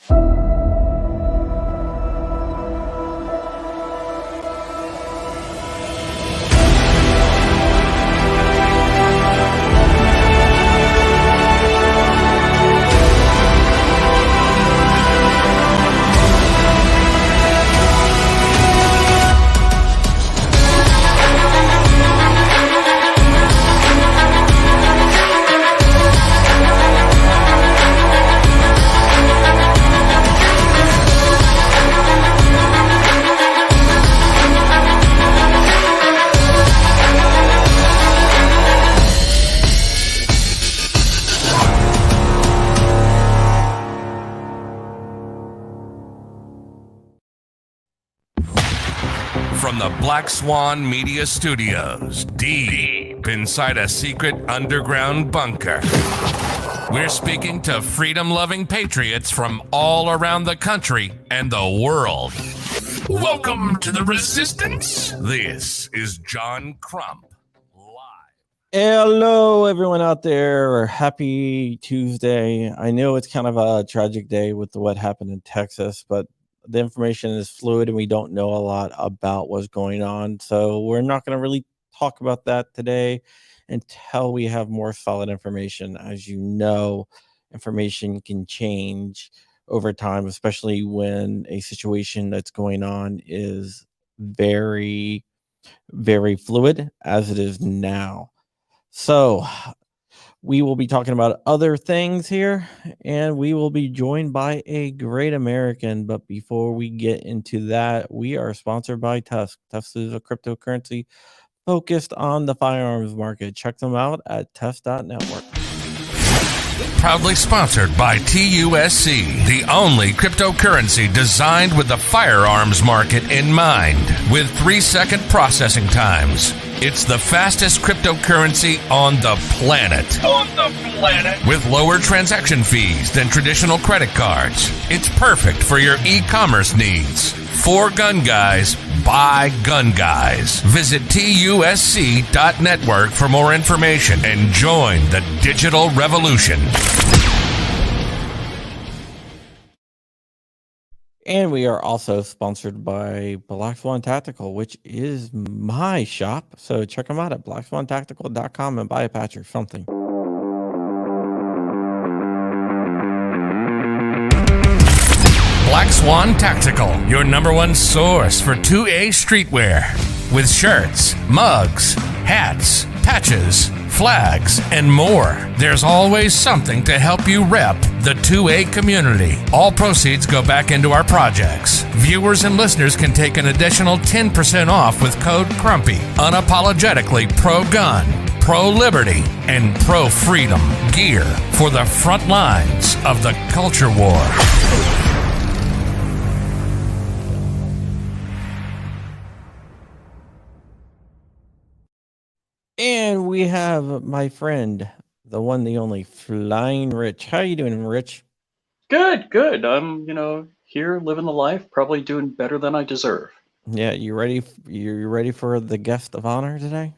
From the Black Swan Media Studios, deep inside a secret underground bunker, we're speaking to freedom-loving patriots from all around the country and the world. Welcome to the Resistance. This is John Crump, live. Hello, everyone out there. Happy Tuesday. I know it's kind of a tragic day with what happened in Texas, but the information is fluid and we don't know a lot about what's going on. So we're not going to really talk about that today until we have more solid information. As you know, information can change over time, especially when a situation that's going on is very, very fluid as it is now. So we will be talking about other things here, and we will be joined by a great American. But before we get into that, we are sponsored by Tusk. Tusk is a cryptocurrency focused on the firearms market. Check them out at tusk.network. Proudly sponsored by TUSC, the only cryptocurrency designed with the firearms market in mind, with 3-second processing times. It's the fastest cryptocurrency on the planet. With lower transaction fees than traditional credit cards. It's perfect for your e-commerce needs. For gun guys, by gun guys. Visit TUSC.network for more information and join the digital revolution. And we are also sponsored by Black Swan Tactical, which is my shop. So check them out at blackswantactical.com and buy a patch or something. Black Swan Tactical, your #1 source for 2A streetwear. With shirts, mugs, hats, patches, flags, and more. There's always something to help you rep the 2A community. All proceeds go back into our projects. Viewers and listeners can take an additional 10% off with code CRUMPY. Unapologetically pro-gun, pro-liberty, and pro-freedom gear for the front lines of the culture war. And we have my friend, the one, the only, Flying Rich. How you doing, Rich? Good. I'm, here living the life, probably doing better than I deserve. Yeah, you ready? You ready for the guest of honor today?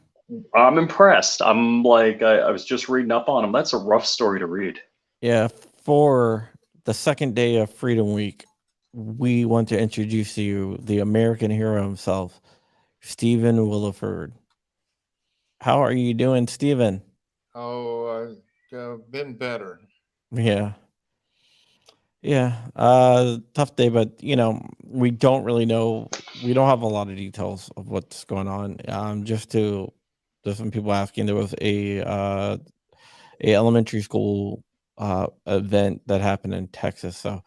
I'm impressed. I'm like, I was just reading up on him. That's a rough story to read. Yeah, for the second day of Freedom Week, we want to introduce to you the American hero himself, Stephen Willeford. How are you doing, Stephen? Oh, I've been better. Yeah. Tough day, but we don't really know. We don't have a lot of details of what's going on. There's some people asking. There was a elementary school event that happened in Texas, so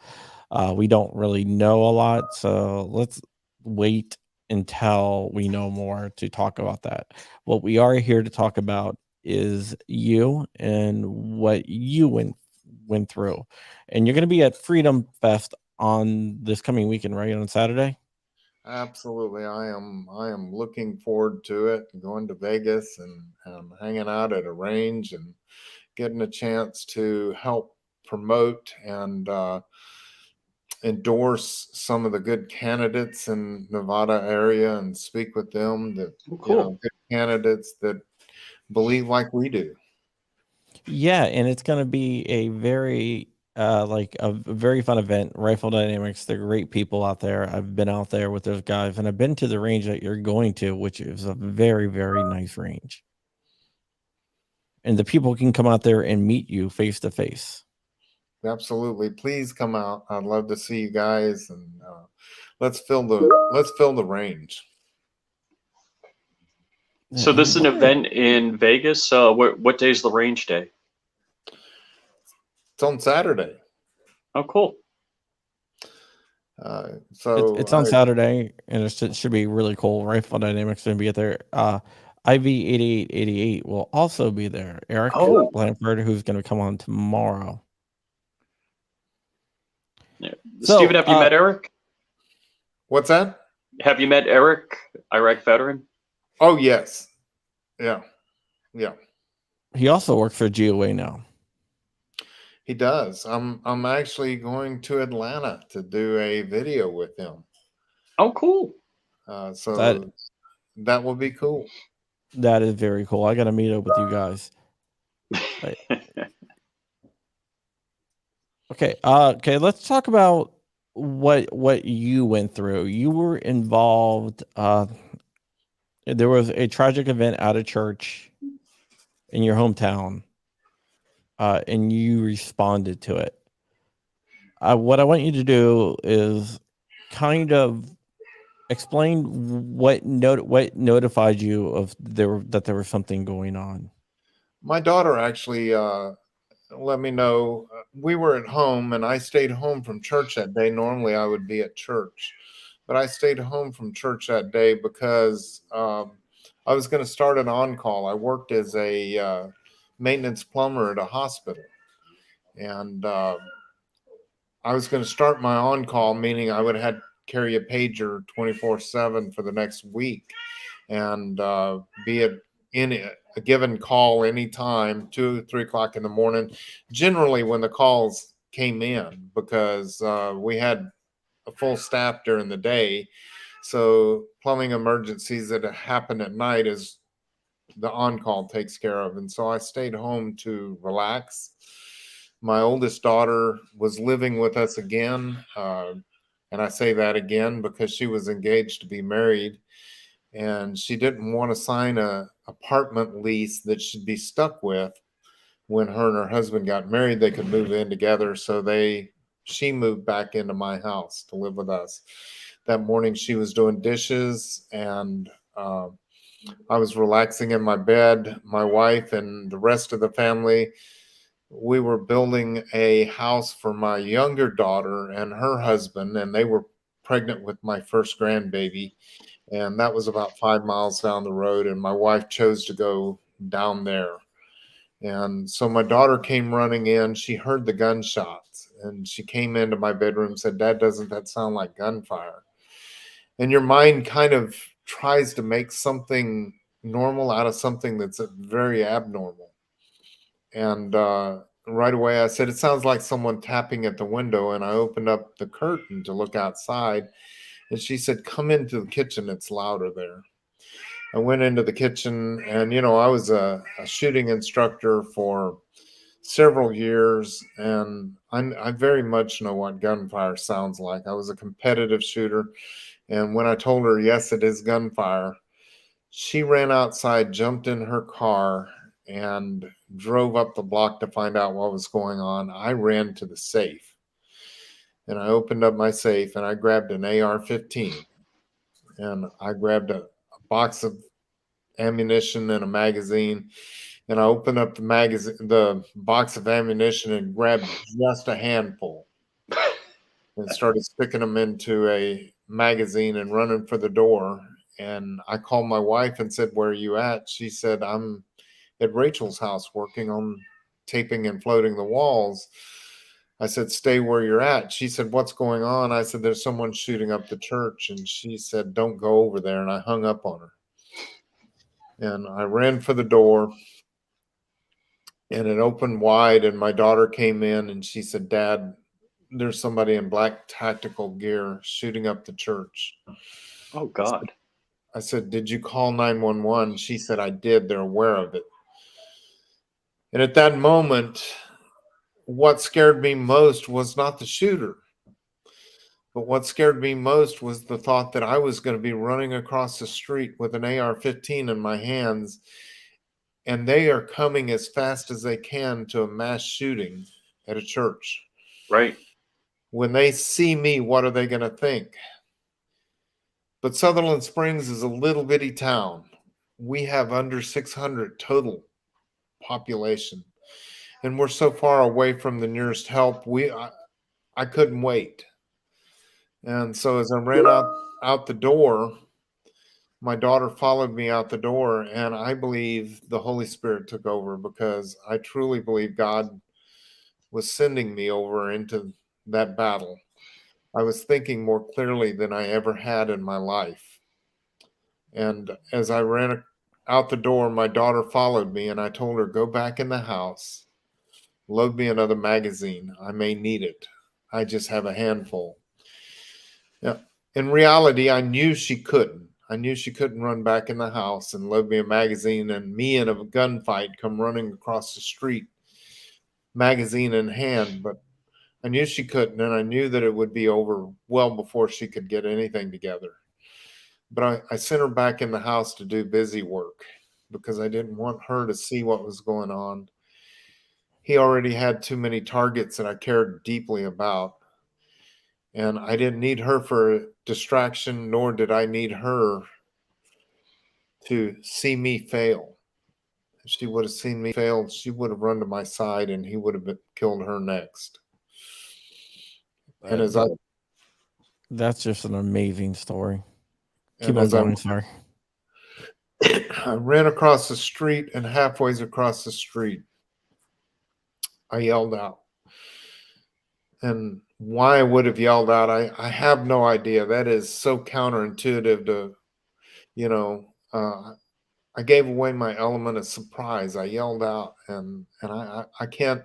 we don't really know a lot. So let's wait until we know more to talk about that. What we are here to talk about is you and what you went through. And you're going to be at Freedom Fest on this coming weekend, right? On Saturday? Absolutely. I am looking forward to it, going to Vegas and hanging out at a range and getting a chance to help promote and endorse some of the good candidates in Nevada area and speak with them that good candidates that believe like we do. Yeah, and it's going to be a very like a very fun event. Rifle Dynamics, they're great people out there. I've been out there with those guys, and I've been to the range that you're going to, which is a very, very nice range. And the people can come out there and meet you face to face. Absolutely. Please come out. I'd love to see you guys, and let's fill the range. So this is an event in Vegas. What day is the range day? It's on Saturday. Oh, cool. So it's on Saturday, and it should be really cool. Rifle Dynamics going to be at there. IV8888 will also be there. Eric Blanford, who's going to come on tomorrow. Yeah. So, Steven, have you met Eric? What's that? Have you met Eric, Iraq veteran? Oh, yes. Yeah. He also works for GOA now. He does. I'm actually going to Atlanta to do a video with him. Oh, cool. So that will be cool. That is very cool. I got to meet up with you guys. Right. Okay. Let's talk about what you went through. You were involved. There was a tragic event at a church in your hometown, and you responded to it. What I want you to do is kind of explain what notified you of that there was something going on. My daughter actually let me know. We were at home, and I stayed home from church that day. Normally I would be at church, but I stayed home from church that day because I was going to start an on-call. I worked as a maintenance plumber at a hospital, and I was going to start my on-call, meaning I would have to carry a pager 24/7 for the next week, and be in a given call anytime, 2, 3 o'clock in the morning, generally when the calls came in, because we had a full staff during the day. So plumbing emergencies that happen at night is the on-call takes care of. And so I stayed home to relax. My oldest daughter was living with us again. And I say that again because she was engaged to be married, and she didn't want to sign a apartment lease that she'd be stuck with. When her and her husband got married, they could move in together. So she moved back into my house to live with us. That morning she was doing dishes, and I was relaxing in my bed. My wife and the rest of the family, we were building a house for my younger daughter and her husband, and they were pregnant with my first grandbaby. And that was about 5 miles down the road, and my wife chose to go down there. And so my daughter came running in. She heard the gunshots, and she came into my bedroom and said, "Dad, doesn't that sound like gunfire?" And your mind kind of tries to make something normal out of something that's very abnormal. And right away I said, "It sounds like someone tapping at the window." And I opened up the curtain to look outside, and she said, "Come into the kitchen, it's louder there." I went into the kitchen, and I was a shooting instructor for several years, and I very much know what gunfire sounds like. I was a competitive shooter, and when I told her, yes, it is gunfire, she ran outside, jumped in her car, and drove up the block to find out what was going on. I ran to the safe, and I opened up my safe, and I grabbed an AR-15, and I grabbed a box of ammunition and a magazine, and I opened up the box of ammunition, and grabbed just a handful and started sticking them into a magazine and running for the door. And I called my wife and said, "Where are you at?" She said, "I'm at Rachel's house working on taping and floating the walls." I said, "Stay where you're at." She said, "What's going on?" I said, "There's someone shooting up the church." And she said, "Don't go over there." And I hung up on her. And I ran for the door, and it opened wide, and my daughter came in, and she said, "Dad, there's somebody in black tactical gear shooting up the church." Oh, God. I said, "Did you call 911? She said, "I did. They're aware of it." And at that moment, what scared me most was not the shooter, but what scared me most was the thought that I was going to be running across the street with an AR-15 in my hands, and they are coming as fast as they can to a mass shooting at a church. Right. When they see me, what are they going to think? But Sutherland Springs is a little bitty town. We have under 600 total population, and we're so far away from the nearest help. I couldn't wait. And so as I ran out the door, my daughter followed me out the door, and I believe the Holy Spirit took over, because I truly believe God was sending me over into that battle. I was thinking more clearly than I ever had in my life. And as I ran out the door, my daughter followed me, and I told her, go back in the house, load me another magazine. I may need it. I just have a handful. Yeah. In reality, I knew she couldn't. I knew she couldn't run back in the house and load me a magazine, and me in a gunfight come running across the street, magazine in hand. But I knew she couldn't, and I knew that it would be over well before she could get anything together. But I sent her back in the house to do busy work, because I didn't want her to see what was going on. He already had too many targets that I cared deeply about. And I didn't need her for a distraction, nor did I need her to see me fail. If she would have seen me fail, she would have run to my side, and he would have killed her next. And That's just an amazing story. Keep and on as going, sorry. I ran across the street, and halfway across the street, I yelled out. And why I would have yelled out, I have no idea. That is so counterintuitive to, I gave away my element of surprise. I yelled out, and I can't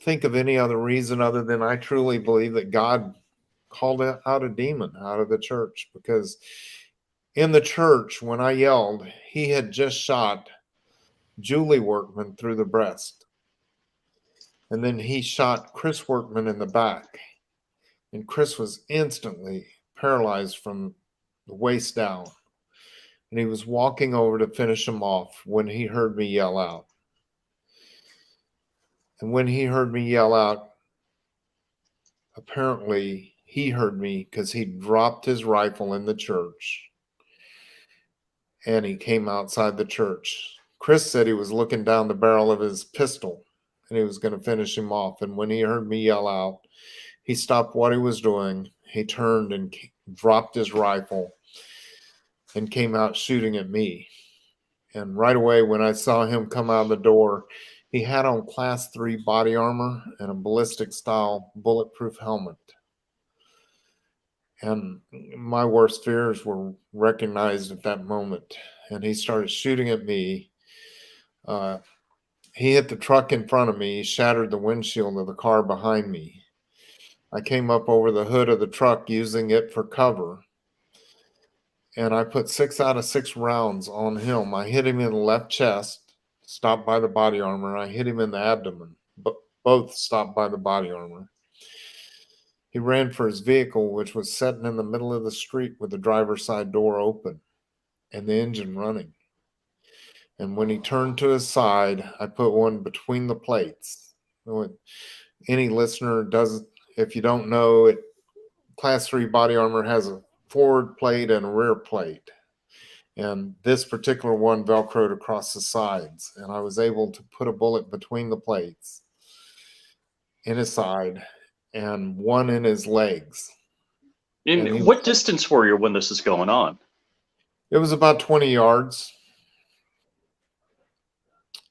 think of any other reason other than I truly believe that God called out a demon out of the church, because in the church, when I yelled, he had just shot Julie Workman through the breast. And then he shot Chris Workman in the back. And Chris was instantly paralyzed from the waist down. And he was walking over to finish him off when he heard me yell out. And when he heard me yell out, apparently he heard me because he dropped his rifle in the church. And he came outside the church. Chris said he was looking down the barrel of his pistol, and he was going to finish him off. And when he heard me yell out, he stopped what he was doing. He turned and dropped his rifle and came out shooting at me. And right away, when I saw him come out of the door, he had on Class 3 body armor and a ballistic-style bulletproof helmet. And my worst fears were recognized at that moment. And he started shooting at me. He hit the truck in front of me. He shattered the windshield of the car behind me. I came up over the hood of the truck using it for cover. And I put 6 out of 6 rounds on him. I hit him in the left chest, stopped by the body armor. I hit him in the abdomen, but both stopped by the body armor. He ran for his vehicle, which was sitting in the middle of the street with the driver's side door open and the engine running. And when he turned to his side, I put one between the plates. Any listener doesn't, if you don't know it, Class 3 body armor has a forward plate and a rear plate. And this particular one Velcroed across the sides. And I was able to put a bullet between the plates in his side and one in his legs. And what distance were you when this is going on? It was about 20 yards.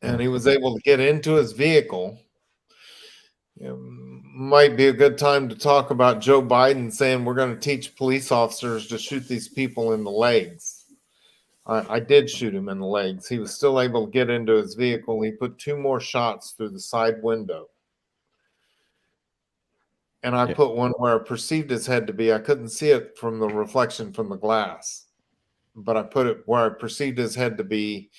And he was able to get into his vehicle. It might be a good time to talk about Joe Biden saying we're going to teach police officers to shoot these people in the legs. I did shoot him in the legs. He was still able to get into his vehicle. He put 2 more shots through the side window. And I put one where I perceived his head to be. I couldn't see it from the reflection from the glass. But I put it where I perceived his head to be.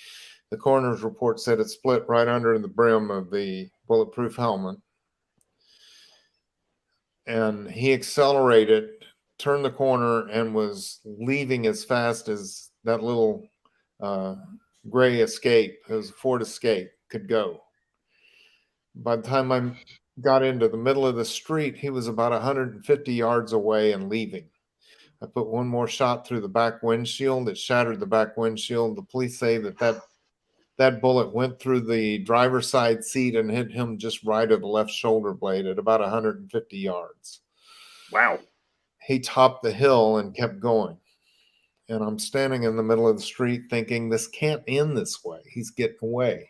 The coroner's report said it split right under the brim of the bulletproof helmet. and he accelerated, turned the corner, and was leaving as fast as that little gray Escape, it was a Ford Escape, could go. By the time I got into the middle of the street, he was about 150 yards away and leaving. I put one more shot through the back windshield. It shattered the back windshield. The police say that bullet went through the driver's side seat and hit him just right of the left shoulder blade at about 150 yards. Wow. He topped the hill and kept going. And I'm standing in the middle of the street thinking, this can't end this way. He's getting away.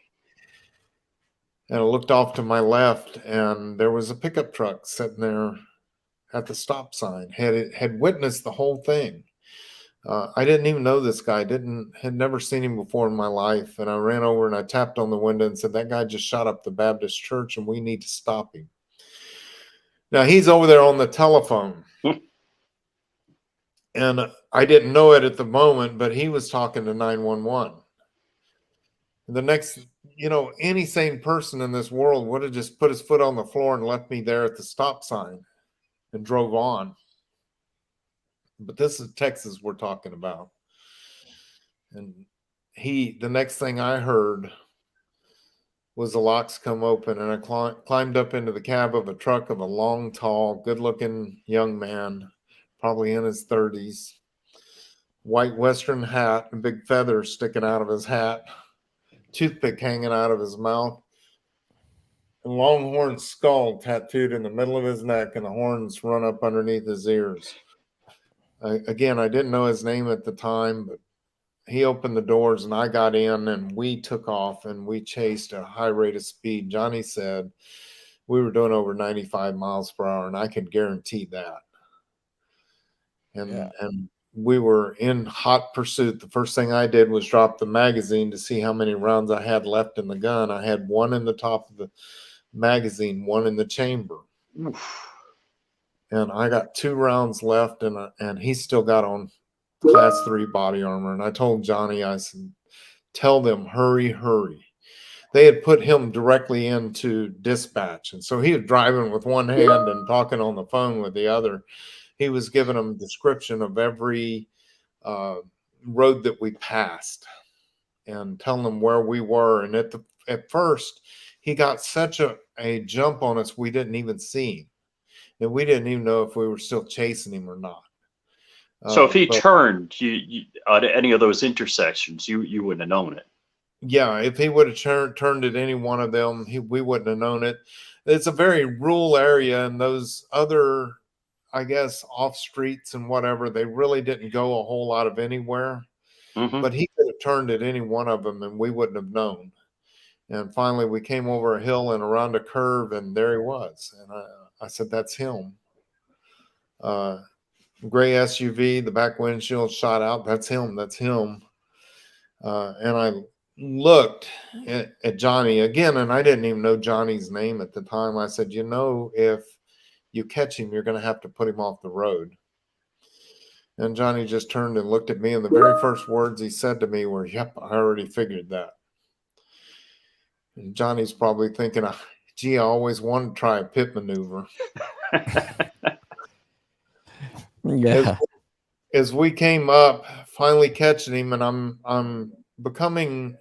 And I looked off to my left, and there was a pickup truck sitting there at the stop sign. Had witnessed the whole thing. I didn't even know this guy. Had never seen him before in my life. And I ran over and I tapped on the window and said, that guy just shot up the Baptist church, and we need to stop him. Now he's over there on the telephone. And I didn't know it at the moment, but he was talking to 911. The next, any sane person in this world would have just put his foot on the floor and left me there at the stop sign and drove on. But this is Texas we're talking about. And the next thing I heard was the locks come open, and I climbed up into the cab of a truck of a long, tall, good-looking young man, probably in his 30s, white Western hat, and big feathers sticking out of his hat, toothpick hanging out of his mouth, a longhorn skull tattooed in the middle of his neck, and the horns run up underneath his ears. I didn't know his name at the time, but he opened the doors and I got in, and we took off and we chased at a high rate of speed. Johnny said we were doing over 95 miles per hour, and I can guarantee that. And we were in hot pursuit. The first thing I did was drop the magazine to see how many rounds I had left in the gun. I had one in the top of the magazine, one in the chamber. Oof. And I got 2 rounds left, and he still got on Class 3 body armor. And I told Johnny, I said, tell them, hurry, hurry. They had put him directly into dispatch. And so he was driving with one hand and talking on the phone with the other. He was giving them a description of every road that we passed and telling them where we were. And at first, he got such a jump on us, we didn't even see him. And we didn't even know if we were still chasing him or not. So if he turned you at any of those intersections, you wouldn't have known it. Yeah, if he would have turned at any one of them, we wouldn't have known it. It's a very rural area, and those other, I guess, off streets and whatever, they really didn't go a whole lot of anywhere. Mm-hmm. But he could have turned at any one of them, and we wouldn't have known. And finally, we came over a hill and around a curve, and there he was. And I said, that's him. Gray SUV, the back windshield shot out. That's him. That's him. And I looked at Johnny again, and I didn't even know Johnny's name at the time. I said, if you catch him, you're going to have to put him off the road. And Johnny just turned and looked at me, and the very first words he said to me were, yep, I already figured that. And Johnny's probably thinking, gee, I always wanted to try a pit maneuver. Yeah. As we came up, finally catching him, and I'm becoming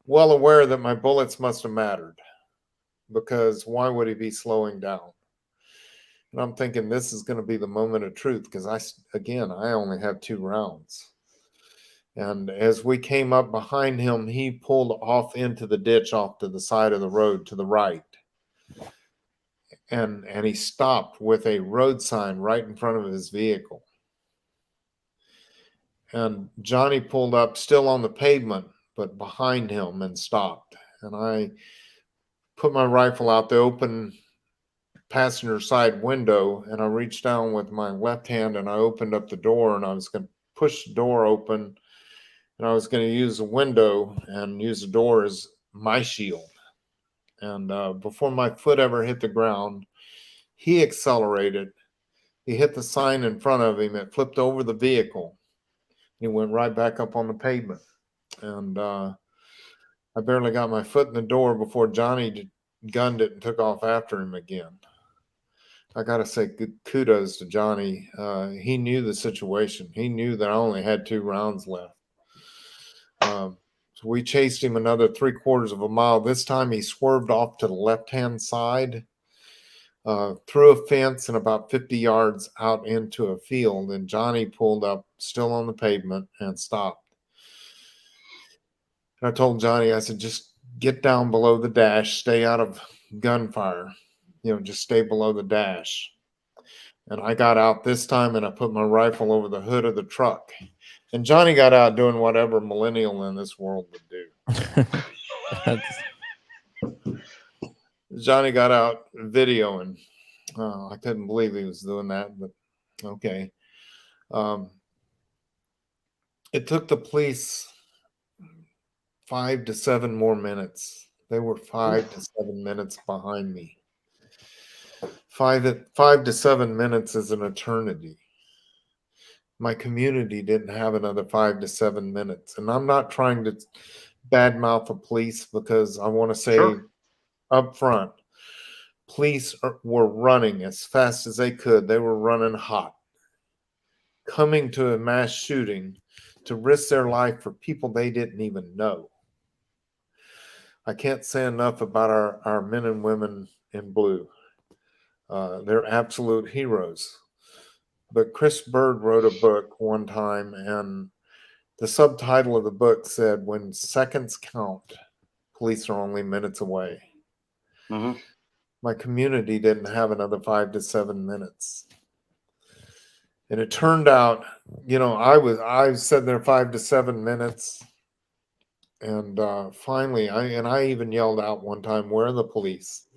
well aware that my bullets must have mattered, because why would he be slowing down? And I'm thinking this is going to be the moment of truth, because I only have 2 rounds. And as we came up behind him, he pulled off into the ditch off to the side of the road to the right. And he stopped with a road sign right in front of his vehicle. And Johnny pulled up still on the pavement, but behind him, and stopped. And I put my rifle out the open passenger side window, and I reached down with my left hand and I opened up the door, and I was going to push the door open, and I was going to use the window and use the door as my shield. And before my foot ever hit the ground, he accelerated. He hit the sign in front of him. It flipped over the vehicle. He went right back up on the pavement. And I barely got my foot in the door before Johnny gunned it and took off after him again. I got to say kudos to Johnny. He knew the situation. He knew that I only had 2 rounds left. So we chased him another 3/4 of a mile. This time he swerved off to the left-hand side, through a fence and about 50 yards out into a field. And Johnny pulled up still on the pavement and stopped. And I told Johnny, I said, just get down below the dash, stay out of gunfire, just stay below the dash. And I got out this time and I put my rifle over the hood of the truck. And Johnny got out doing whatever millennial in this world would do. Johnny got out videoing. I couldn't believe he was doing that, but okay. It took the police 5 to 7 more minutes. They were 5 to 7 minutes behind me. 5 to 7 minutes is an eternity. My community didn't have another 5 to 7 minutes. And I'm not trying to badmouth the police, because I want to say up front, police were running as fast as they could. They were running hot, coming to a mass shooting to risk their life for people they didn't even know. I can't say enough about our men and women in blue. They're absolute heroes. But Chris Bird wrote a book one time, and the subtitle of the book said, "When seconds count, police are only minutes away." Mm-hmm. My community didn't have another 5 to 7 minutes. And it turned out, I said there 5 to 7 minutes. And finally, I even yelled out one time, "Where are the police?"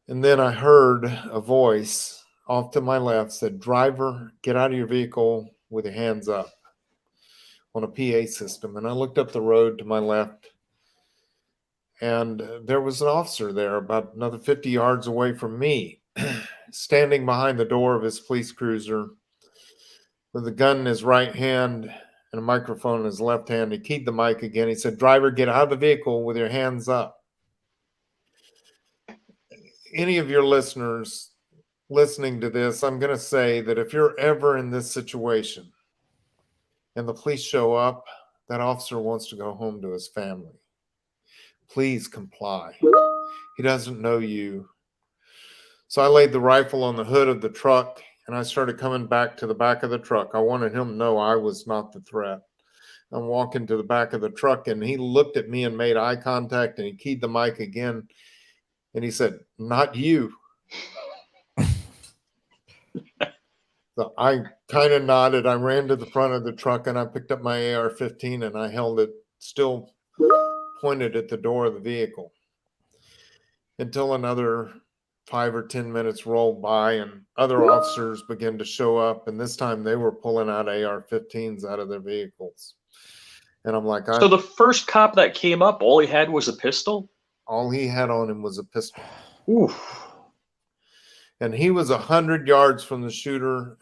And then I heard a voice off to my left said, "Driver, get out of your vehicle with your hands up," on a PA system. And I looked up the road to my left, and there was an officer there about another 50 yards away from me, standing behind the door of his police cruiser with a gun in his right hand and a microphone in his left hand. He keyed the mic again. He said, "Driver, get out of the vehicle with your hands up." Any of your listeners listening to this, I'm going to say that if you're ever in this situation and the police show up, that officer wants to go home to his family. Please comply. He doesn't know you. So I laid the rifle on the hood of the truck and I started coming back to the back of the truck. I wanted him to know I was not the threat. I'm walking to the back of the truck and he looked at me and made eye contact and he keyed the mic again. And he said, "Not you." So I kind of nodded. I ran to the front of the truck and I picked up my AR-15 and I held it still pointed at the door of the vehicle until another 5 or 10 minutes rolled by and other officers began to show up. And this time they were pulling out AR-15s out of their vehicles. And I'm like, So the first cop that came up, all he had was a pistol? All he had on him was a pistol. Oof. And he was 100 yards from the shooter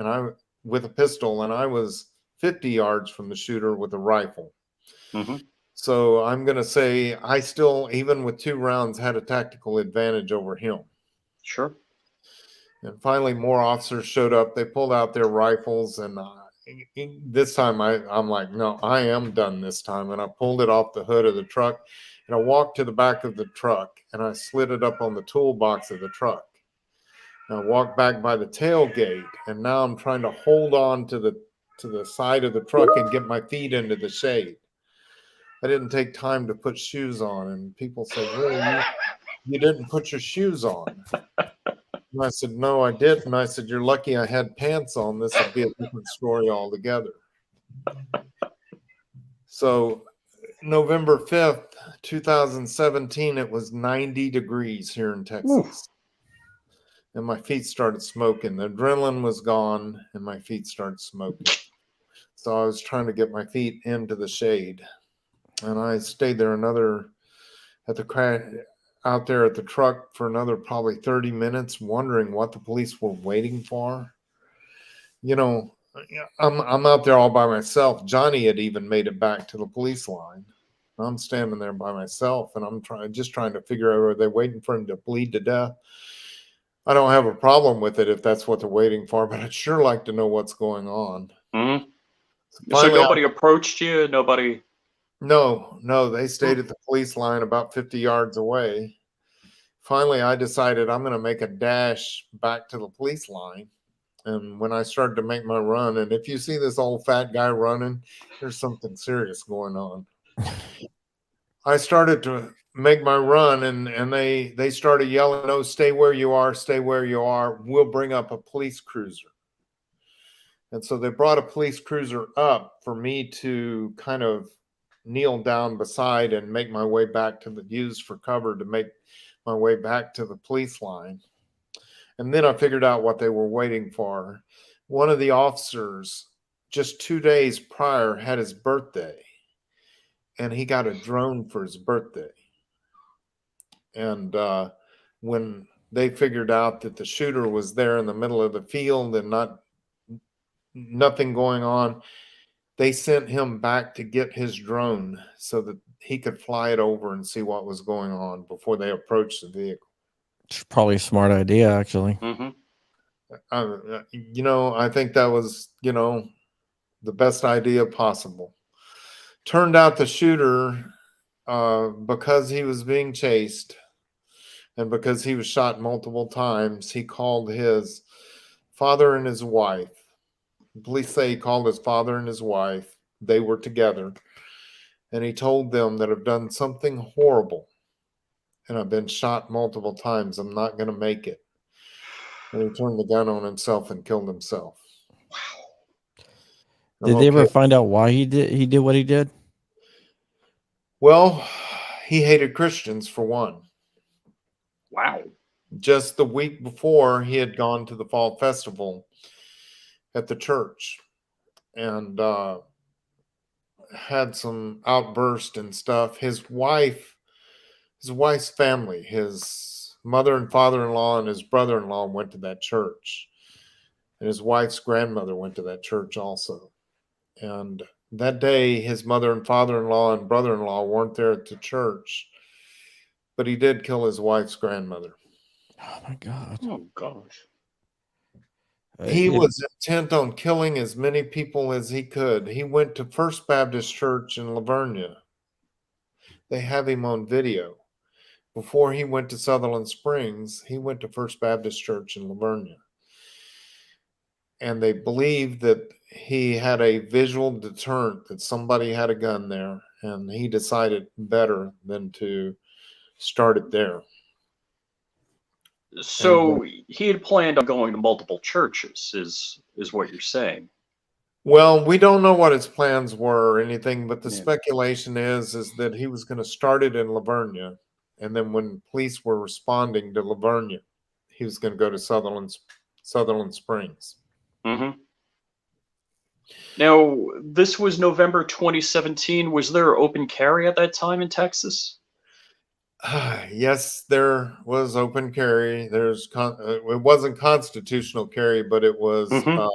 with a pistol, and I was 50 yards from the shooter with a rifle. Mm-hmm. So I'm going to say I still, even with 2 rounds, had a tactical advantage over him. Sure. And finally, more officers showed up. They pulled out their rifles, and this time I'm like, no, I am done this time. And I pulled it off the hood of the truck, and I walked to the back of the truck, and I slid it up on the toolbox of the truck. And I walked back by the tailgate, and now I'm trying to hold on to the side of the truck and get my feet into the shade. I didn't take time to put shoes on, and people said, "Really, you didn't put your shoes on?" And I said, "No, I didn't." And I said, "You're lucky I had pants on. This would be a different story altogether." So November 5th, 2017, it was 90 degrees here in Texas. Oof. And my feet started smoking. The adrenaline was gone, and my feet started smoking. So I was trying to get my feet into the shade. And I stayed there out there at the truck for another probably 30 minutes, wondering what the police were waiting for. I'm out there all by myself. Johnny had even made it back to the police line. I'm standing there by myself, and I'm trying to figure out, are they waiting for him to bleed to death? I don't have a problem with it if that's what they're waiting for, but I'd sure like to know what's going on. Hmm. So So finally, nobody approached you? Nobody? no, they stayed Hmm. at the police line about 50 yards away. Finally, I decided I'm going to make a dash back to the police line. And when I started to make my run, and if you see this old fat guy running, there's something serious going on. I started to make my run, and they started yelling, "No, stay where you are, stay where you are. We'll bring up a police cruiser." And so they brought a police cruiser up for me to kind of kneel down beside and make my way back to the use for cover to make my way back to the police line. And then I figured out what they were waiting for. One of the officers, just 2 days prior, had his birthday, and he got a drone for his birthday. And when they figured out that the shooter was there in the middle of the field and nothing going on, they sent him back to get his drone so that he could fly it over and see what was going on before they approached the vehicle. It's probably a smart idea, actually. Hmm. I think that was, the best idea possible. Turned out the shooter, because he was being chased and because he was shot multiple times, he called his father and his wife. Police say he called his father and his wife. They were together. And he told them that I've done something horrible and I've been shot multiple times. I'm not going to make it. And he turned the gun on himself and killed himself. Did they ever find out why he did what he did? Well, he hated Christians, for one. Wow. Just the week before, he had gone to the fall festival at the church and had some outburst and stuff. His wife's family, his mother and father-in-law and his brother-in-law went to that church. And his wife's grandmother went to that church also. And that day, his mother and father-in-law and brother-in-law weren't there at the church, but he did kill his wife's grandmother. Oh my God. Oh gosh. He was intent on killing as many people as he could. He went to First Baptist Church in Lavernia. They have him on video. Before he went to Sutherland Springs, he went to First Baptist Church in Lavernia. And they believed that he had a visual deterrent, that somebody had a gun there, and he decided better than to start it there. So he had planned on going to multiple churches, is what you're saying. Well, we don't know what his plans were or anything, but the Yeah. speculation is that he was going to start it in Lavernia, and then when police were responding to Lavernia, he was going to go to Sutherland Springs. Mm-hmm. Now, this was November 2017. Was there open carry at that time in Texas? Yes, there was open carry. It wasn't constitutional carry, but it was Mm-hmm.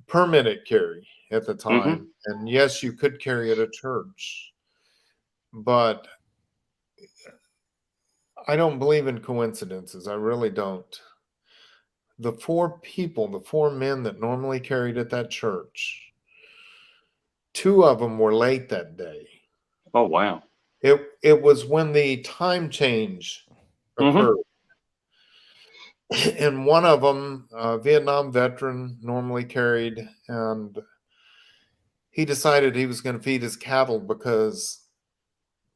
permitted carry at the time. Mm-hmm. And yes, you could carry at a church, but I don't believe in coincidences. I really don't. The four men that normally carried at that church, two of them were late that day. Oh, wow. It was when the time change Mm-hmm. occurred. And one of them, a Vietnam veteran, normally carried, and he decided he was going to feed his cattle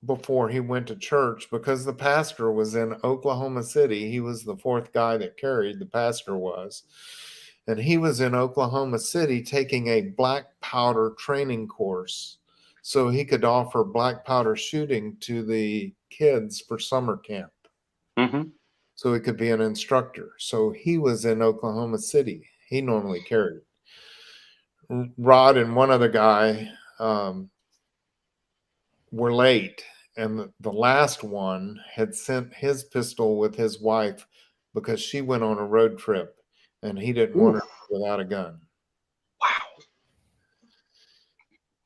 before he went to church, because the pastor was in Oklahoma City. He was the fourth guy that carried, the pastor was. And he was in Oklahoma City taking a black powder training course so he could offer black powder shooting to the kids for summer camp. Mm-hmm. So he could be an instructor. So he was in Oklahoma City. He normally carried. Rod and one other guy were late, and the last one had sent his pistol with his wife because she went on a road trip, and he didn't want her without a gun. Wow.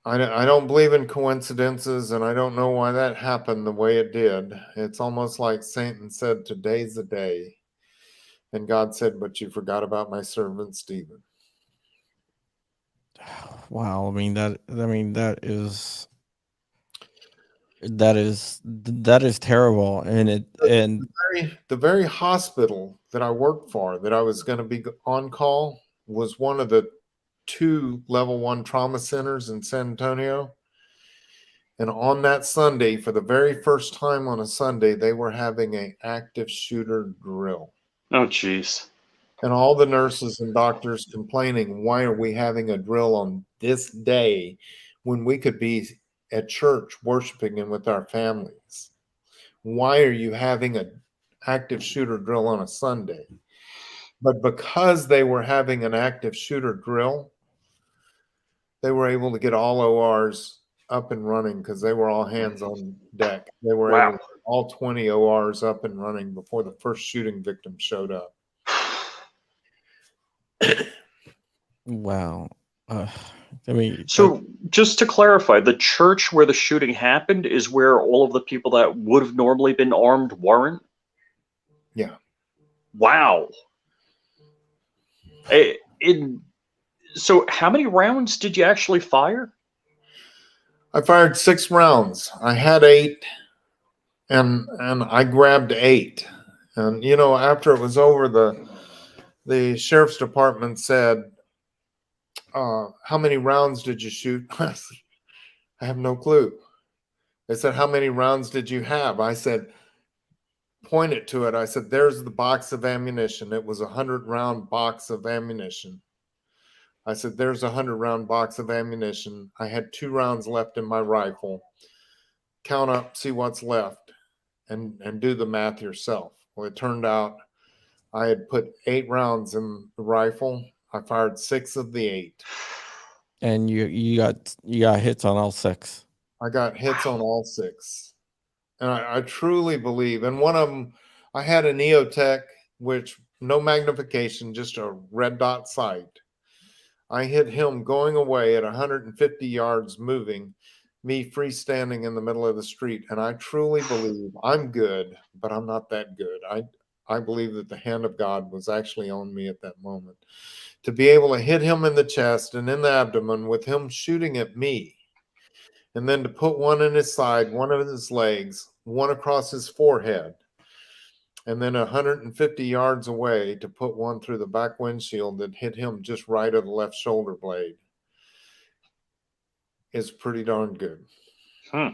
I don't believe in coincidences, and I don't know why that happened the way it did. It's almost like Satan said, "Today's the day." And God said, "But you forgot about my servant Stephen." Wow. That is terrible. The very hospital that I worked for, that I was going to be on call, was one of the 2 level 1 trauma centers in San Antonio. And on that Sunday, for the very first time on a Sunday, they were having an active shooter drill. Oh, jeez. And all the nurses and doctors complaining, why are we having a drill on this day when we could be at church worshiping and with our families? Why are you having an active shooter drill on a Sunday? But because they were having an active shooter drill, they were able to get all ORs up and running because they were all hands on deck. They were able Wow. to get all 20 ORs up and running before the first shooting victim showed up. Wow. So, just to clarify, the church where the shooting happened is where all of the people that would have normally been armed weren't? Yeah. Wow. So, how many rounds did you actually fire? I fired 6 rounds. I had 8, and I grabbed 8. And after it was over, the sheriff's department said, "How many rounds did you shoot?" I said, "I have no clue." They said, "How many rounds did you have?" I said, pointed to it. I said, "There's the box of ammunition." It was a 100-round box of ammunition. I said, "There's a 100-round box of ammunition. I had 2 rounds left in my rifle. Count up, see what's left, and do the math yourself." Well, it turned out I had put 8 rounds in the rifle. I fired 6 of the 8. And you got hits on all 6. I got hits on all 6. And I truly believe, and one of them, I had an EOTech, which no magnification, just a red dot sight. I hit him going away at 150 yards moving, me freestanding in the middle of the street. And I truly believe I'm good, but I'm not that good. I believe that the hand of God was actually on me at that moment. To be able to hit him in the chest and in the abdomen with him shooting at me, and then to put one in his side, one of his legs, one across his forehead, and then 150 yards away to put one through the back windshield that hit him just right of the left shoulder blade is pretty darn good. Yeah,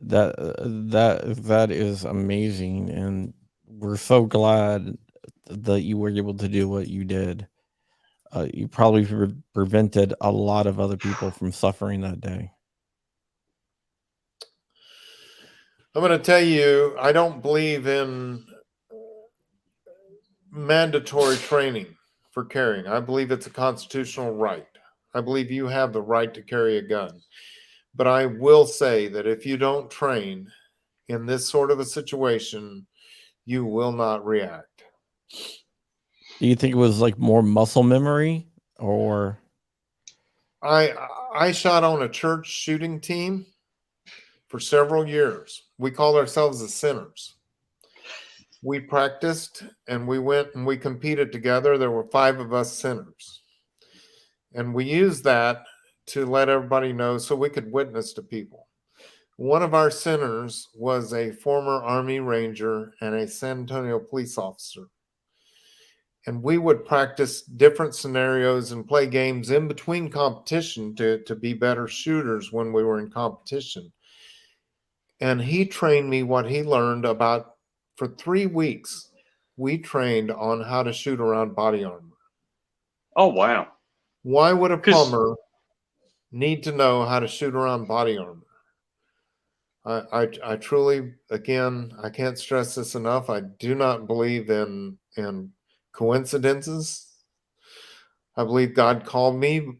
that is amazing, and we're so glad that you were able to do what you did. You probably prevented a lot of other people from suffering that day. I'm going to tell you, I don't believe in mandatory training for carrying. I believe it's a constitutional right. I believe you have the right to carry a gun. But I will say that if you don't train in this sort of a situation, you will not react. Do you think it was like more muscle memory, or? I shot on a church shooting team for several years. We called ourselves the Sinners. We practiced and we went and we competed together. There were 5 of us sinners. And we used that to let everybody know so we could witness to people. One of our sinners was a former Army Ranger and a San Antonio police officer. And we would practice different scenarios and play games in between competition to be better shooters when we were in competition. And he trained me what he learned about, for 3 weeks. We trained on how to shoot around body armor. Oh, wow. Why would a plumber need to know how to shoot around body armor? I truly, again, I can't stress this enough. I do not believe in coincidences. I believe God called me.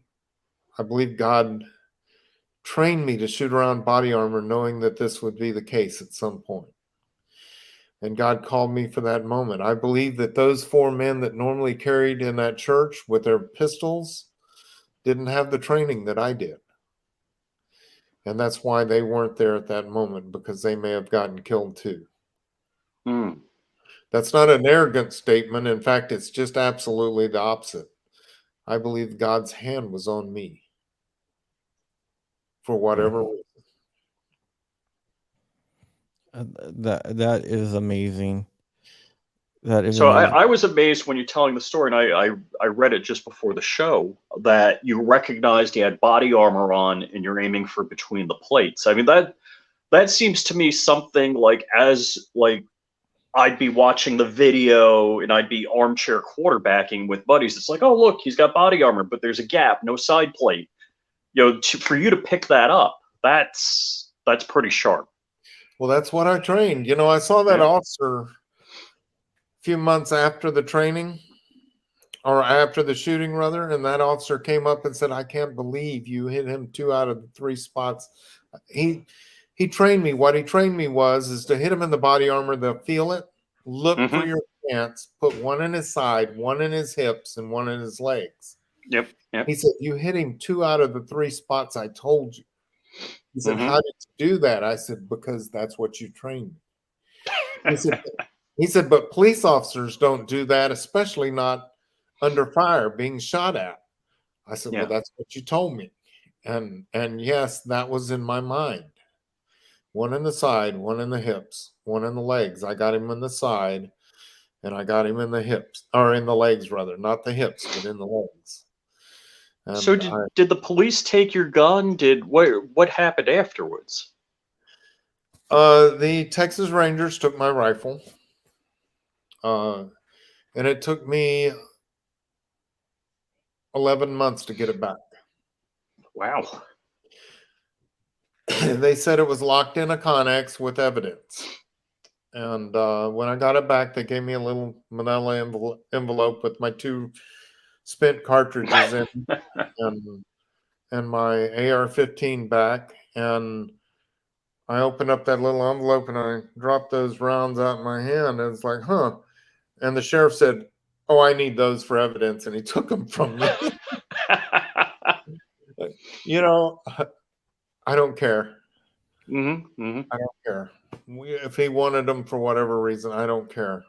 I believe God trained me to shoot around body armor, knowing that this would be the case at some point. And God called me for that moment. I believe that those 4 men that normally carried in that church with their pistols didn't have the training that I did. And that's why they weren't there at that moment, because they may have gotten killed too. Mm. That's not an arrogant statement. In fact, it's just absolutely the opposite. I believe God's hand was on me for whatever reason. That is amazing. That is So amazing. I was amazed when you're telling the story, and I read it just before the show, that you recognized he had body armor on and you're aiming for between the plates. I mean, that seems to me something like, as like I'd be watching the video and I'd be armchair quarterbacking with buddies. It's like, oh, look, he's got body armor, but there's a gap, no side plate. You know, for you to pick that up, that's pretty sharp. Well, that's what I trained. You know, I saw that officer a few months after the training, or after the shooting rather, and that officer came up and said, I can't believe you hit him 2 out of the 3 spots. He trained me. What he trained me is to hit him in the body armor, they'll feel it, look for your pants, put one in his side, one in his hips, and one in his legs. Yep. He said, you hit him 2 out of the 3 spots I told you. He said, how did you do that? I said, because that's what you trained me. He said, but police officers don't do that, especially not under fire, being shot at. I said, well, that's what you told me. And yes, that was in my mind. One in the side, one in the hips, one in the legs. I got him in the side, and I got him in the hips, or in the legs rather, not the hips, but in the legs. And so did the police take your gun? What happened afterwards? The Texas Rangers took my rifle, and it took me 11 months to get it back. Wow. They said it was locked in a Connex with evidence. And when I got it back, they gave me a little manila envelope with my 2 spent cartridges in and my AR-15 back. And I opened up that little envelope and I dropped those rounds out in my hand. And it's like, huh. And the sheriff said, oh, I need those for evidence. And he took them from me. You know, I don't care. I don't care. If he wanted them for whatever reason, I don't care.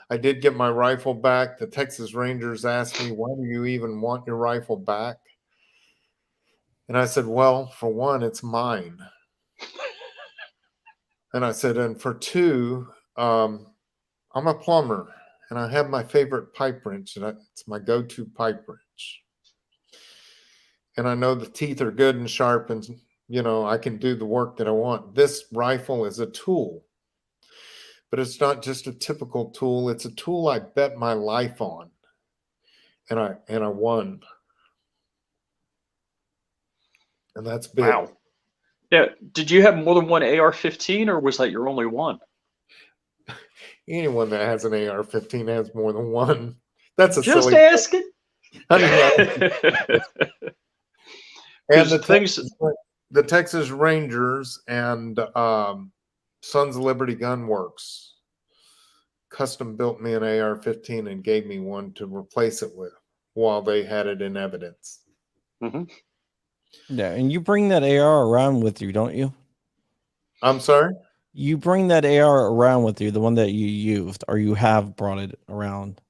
I did get my rifle back. The Texas Rangers asked me, why do you even want your rifle back? And I said, well, for one, it's mine. And I said, and for 2, I'm a plumber, and I have my favorite pipe wrench, and it's my go-to pipe wrench. And I know the teeth are good and sharp, and you know, I can do the work that I want. This rifle is a tool, but it's not just a typical tool. It's a tool I bet my life on, and I won. And that's big. Wow. Yeah. Did you have more than one AR-15, or was that your only one? Anyone that has an AR-15 has more than one. That's a just silly asking. And the Texas Rangers and Sons of Liberty Gun Works custom built me an AR-15 and gave me one to replace it with while they had it in evidence. Yeah, and you bring that AR around with you, don't you? I'm sorry? You bring that AR around with you, the one that you used, or you have brought it around?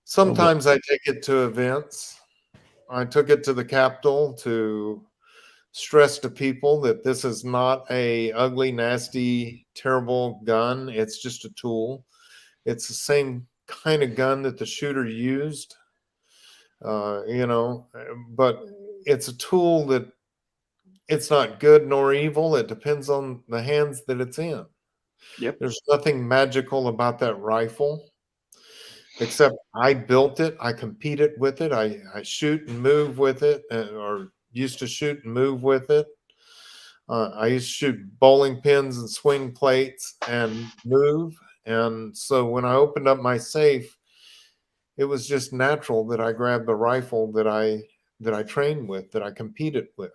Sometimes I take it to events. I took it to the Capitol to stress to people that this is not a ugly, nasty, terrible gun. It's just a tool. It's the same kind of gun that the shooter used, you know, but it's a tool that it's not good nor evil. It depends on the hands that it's in. Yep. There's nothing magical about that rifle, except I built it. I competed with it. I shoot and move with it, or used to shoot and move with it. I used to shoot bowling pins and swing plates and move. And so when I opened up my safe, it was just natural that I grabbed the rifle that I trained with, that I competed with.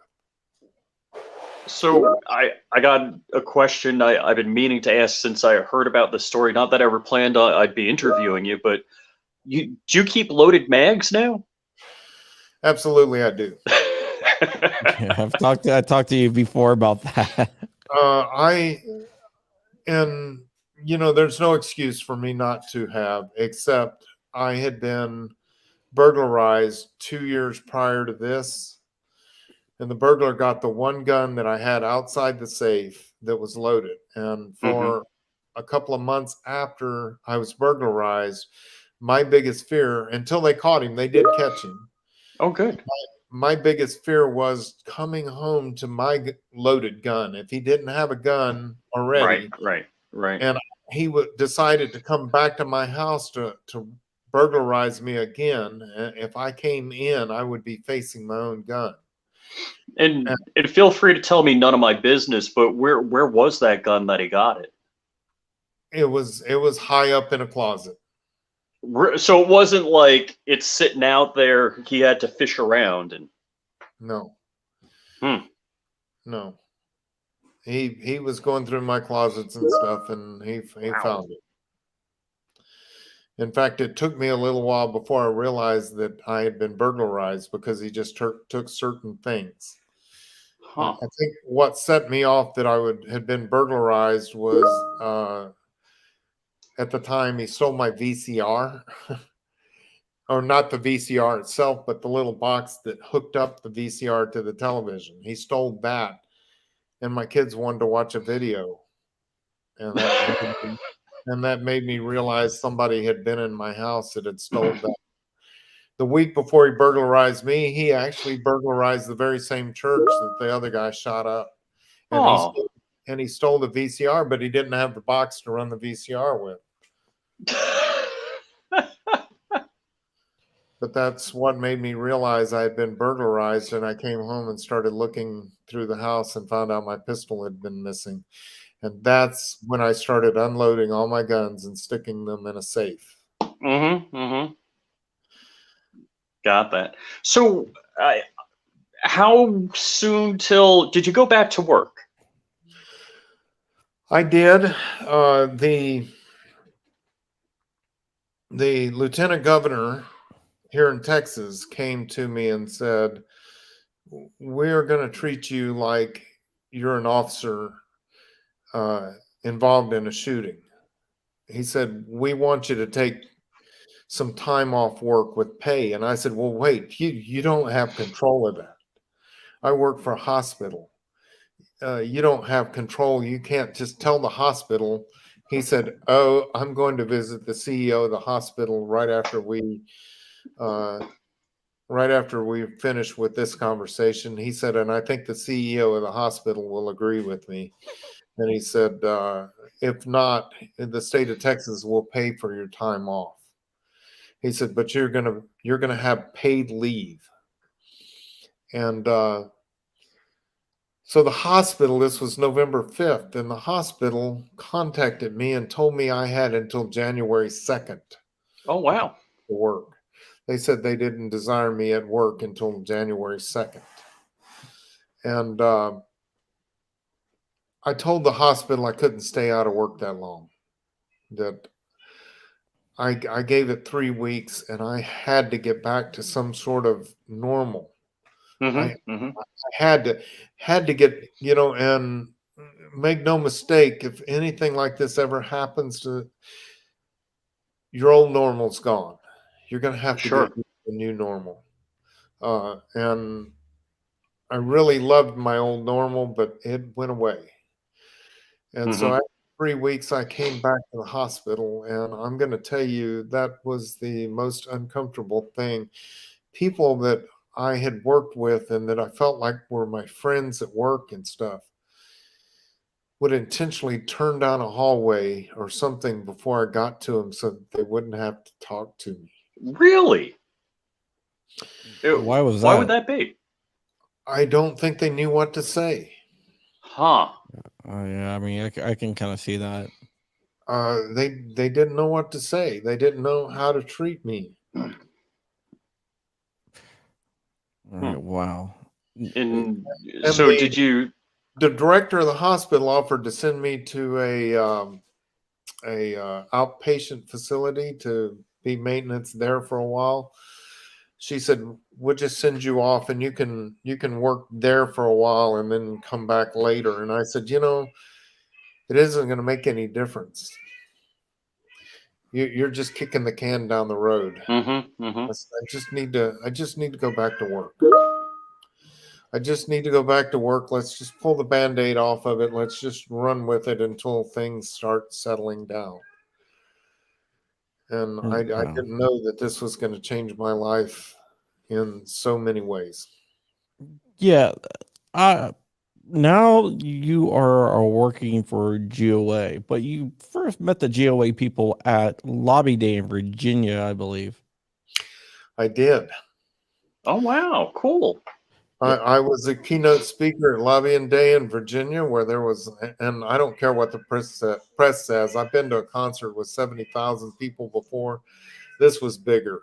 So I got a question I've been meaning to ask since I heard about the story. Not that I ever planned I'd be interviewing you, but do you keep loaded mags now? Absolutely, I do. Yeah, I talked to you before about that. In there's no excuse for me not to have, except I had been burglarized 2 years prior to this. And the burglar got the one gun that I had outside the safe that was loaded. And for a couple of months after I was burglarized, my biggest fear, until they caught him, they did catch him. Oh, good. My biggest fear was coming home to my loaded gun. If he didn't have a gun already, Right. and he decided to come back to my house to burglarize me again, if I came in, I would be facing my own gun. And feel free to tell me none of my business, but where was that gun that he got it? It was high up in a closet. So it wasn't like it's sitting out there. He had to fish around and. No. Hmm. No. He was going through my closets and stuff, and he found it. In fact, it took me a little while before I realized that I had been burglarized, because he just took certain things. Huh. I think what set me off that I had been burglarized was at the time he stole my VCR. Or not the VCR itself, but the little box that hooked up the VCR to the television. He stole that, and my kids wanted to watch a video, and that made me realize somebody had been in my house that had stolen that. The week before he burglarized me, he actually burglarized the very same church that the other guy shot up, and he stole the VCR, but he didn't have the box to run the VCR with. But that's what made me realize I had been burglarized, and I came home and started looking through the house and found out my pistol had been missing. And that's when I started unloading all my guns and sticking them in a safe. Got that. So, how soon till did you go back to work? I did. The lieutenant governor here in Texas came to me and said, "We're going to treat you like you're an officer involved in a shooting." He said, "We want you to take some time off work with pay." And I said, "Well, wait, you don't have control of that. I work for a hospital. You don't have control. You can't just tell the hospital." He said, "Oh, I'm going to visit the CEO of the hospital right after we finish with this conversation." He said, "And I think the CEO of the hospital will agree with me." And he said, "If not, the state of Texas will pay for your time off." He said, "But you're gonna have paid leave." And so the hospital, this was November 5th, and the hospital contacted me and told me I had until January 2nd Oh, wow. to work. They said they didn't desire me at work until January 2nd. And I told the hospital I couldn't stay out of work that long, that I gave it 3 weeks, and I had to get back to some sort of normal. I had to get, and make no mistake, if anything like this ever happens to your old normal's gone. You're going to have to get a new normal. And I really loved my old normal, but it went away. And so after 3 weeks, I came back to the hospital, and I'm going to tell you that was the most uncomfortable thing. People that I had worked with and that I felt like were my friends at work and stuff would intentionally turn down a hallway or something before I got to them so that they wouldn't have to talk to me. Really? Why was that? Why would that be? I don't think they knew what to say. Huh. Oh, yeah, I mean, I can kind of see that. They didn't know what to say. They didn't know how to treat me. Wow. And so did you? The director of the hospital offered to send me to a outpatient facility to be maintenance there for a while. She said, "We'll just send you off, and you can work there for a while and then come back later." And I said, "It isn't going to make any difference. you're just kicking the can down the road. Mm-hmm. Mm-hmm. I just need to go back to work. I just need to go back to work. Let's just pull the Band-Aid off of it. Let's just run with it until things start settling down. And I Wow. didn't know that this was going to change my life in so many ways. Yeah. Now you are working for GOA, but you first met the GOA people at Lobby Day in Virginia, I believe. I did. Oh wow, cool. I was a keynote speaker at Lobbying Day in Virginia, where there was, and I don't care what the press says. I've been to a concert with 70,000 people before. This was bigger.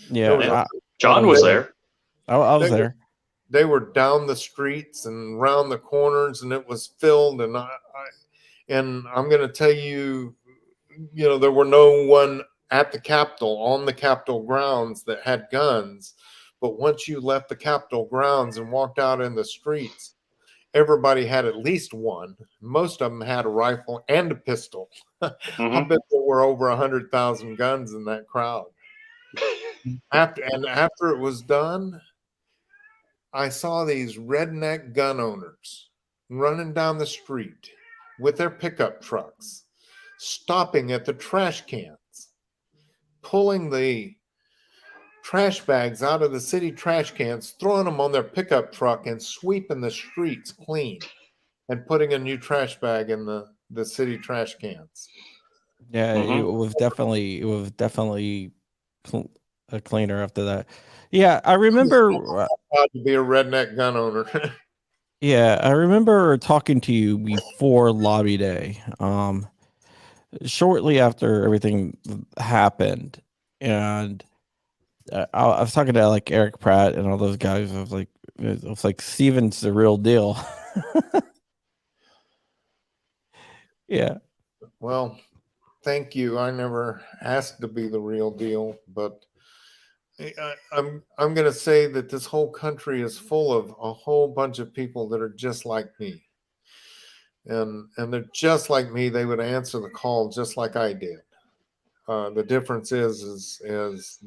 There was Yeah, John was there. I was there. They were down the streets and round the corners, and it was filled. And I'm going to tell you, there were no one at the Capitol, on the Capitol grounds, that had guns. But once you left the Capitol grounds and walked out in the streets, everybody had at least one. Most of them had a rifle and a pistol. Mm-hmm. I bet there were over 100,000 guns in that crowd. After it was done, I saw these redneck gun owners running down the street with their pickup trucks, stopping at the trash cans, pulling the trash bags out of the city trash cans, throwing them on their pickup truck, and sweeping the streets clean and putting a new trash bag in the city trash cans. Yeah, Mm-hmm. it was definitely a cleaner after that. Yeah, I remember. Proud to be a redneck gun owner. Yeah, I remember talking to you before Lobby Day, shortly after everything happened, and I was talking to like Eric Pratt and all those guys. I was like, Steven's the real deal. Yeah. Well, thank you. I never asked to be the real deal, but I'm going to say that this whole country is full of a whole bunch of people that are just like me, and they're just like me. They would answer the call just like I did. The difference is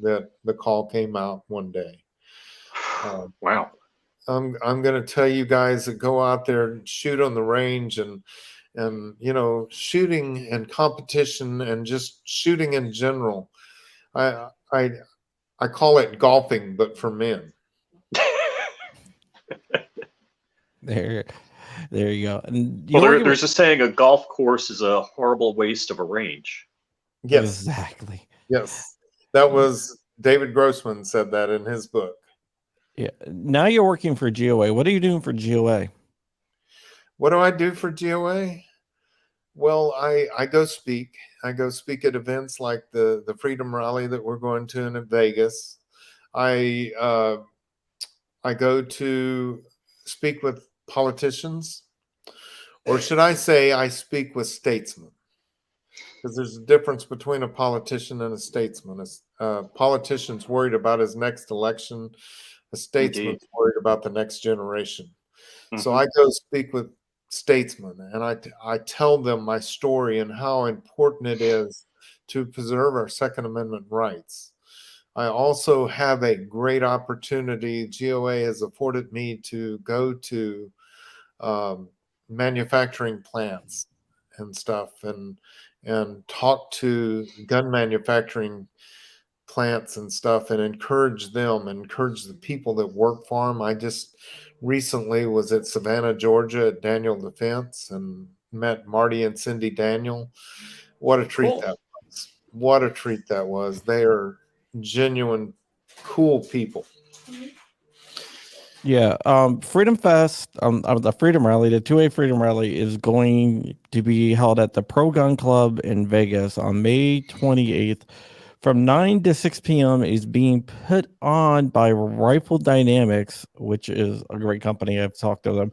that the call came out one day. Wow. I'm going to tell you guys that go out there and shoot on the range, and shooting and competition and just shooting in general. I call it golfing, but for men. There you go. And there's a saying: a golf course is a horrible waste of a range. Yes, exactly. Yes, that was David Grossman said that in his book. Yeah. Now you're working for GOA. What are you doing for GOA? What do I do for GOA? Well, I go speak. I go speak at events like the Freedom Rally that we're going to in Vegas. I go to speak with politicians, or should I say I speak with statesmen, because there's a difference between a politician and a statesman. A politician's worried about his next election. A statesman's worried about the next generation. Mm-hmm. So I go speak with statesmen, and I tell them my story and how important it is to preserve our Second Amendment rights. I also have a great opportunity. GOA has afforded me to go to manufacturing plants and stuff, and talk to gun manufacturing plants and stuff, and encourage the people that work for them. I just recently was at Savannah, Georgia at Daniel Defense and met Marty and Cindy Daniel. What a treat that was. What a treat that was. They are genuine, cool people. Yeah. Freedom Fest, the Freedom Rally, the 2A Freedom Rally is going to be held at the Pro Gun Club in Vegas on May 28th. From 9 to 6 p.m. is being put on by Rifle Dynamics, which is a great company. I've talked to them.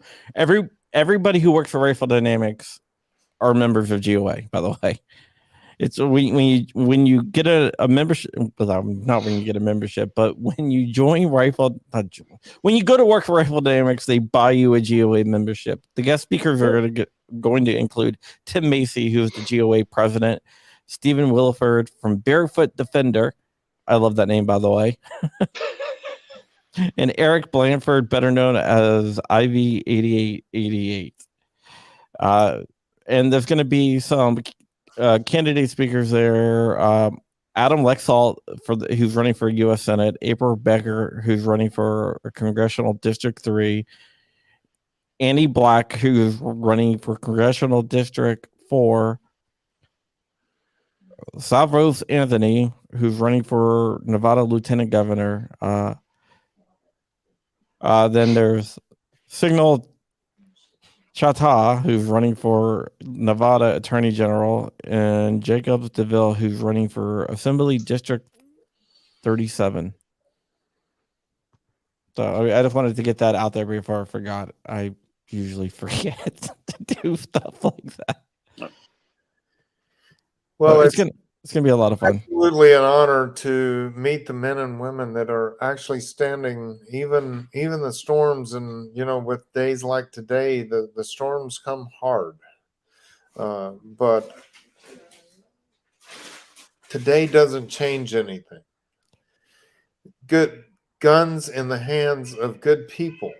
Everybody who works for Rifle Dynamics are members of GOA, by the way. It's when you get a membership, not when you get a membership, but when you join when you go to work for Rifle Dynamics, they buy you a GOA membership. The guest speakers are going to include Tim Macy, who's the GOA president, Stephen Willeford from Barefoot Defender. I love that name, by the way. And Eric Blanford, better known as IV8888. And there's going to be some candidate speakers there. Adam Lexalt, who's running for U.S. Senate. April Becker, who's running for Congressional District 3. Annie Black, who's running for Congressional District 4. Savros Anthony, who's running for Nevada Lieutenant Governor. Then there's Signal Chata, who's running for Nevada Attorney General, and Jacob DeVille, who's running for Assembly District 37. So I just wanted to get that out there before I forgot. I usually forget to do stuff like that. Well, it's gonna be a lot of fun. Absolutely an honor to meet the men and women that are actually standing, even the storms, and with days like today, the storms come hard. But today doesn't change anything. Good guns in the hands of good people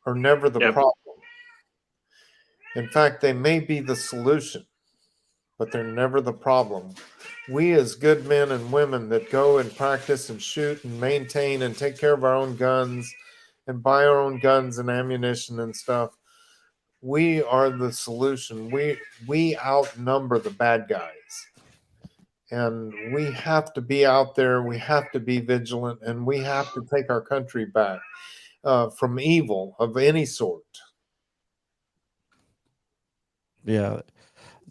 are never the problem. In fact, they may be the solution, but they're never the problem. We as good men and women that go and practice and shoot and maintain and take care of our own guns and buy our own guns and ammunition and stuff, we are the solution. We outnumber the bad guys. And we have to be out there, we have to be vigilant, and we have to take our country back from evil of any sort. Yeah,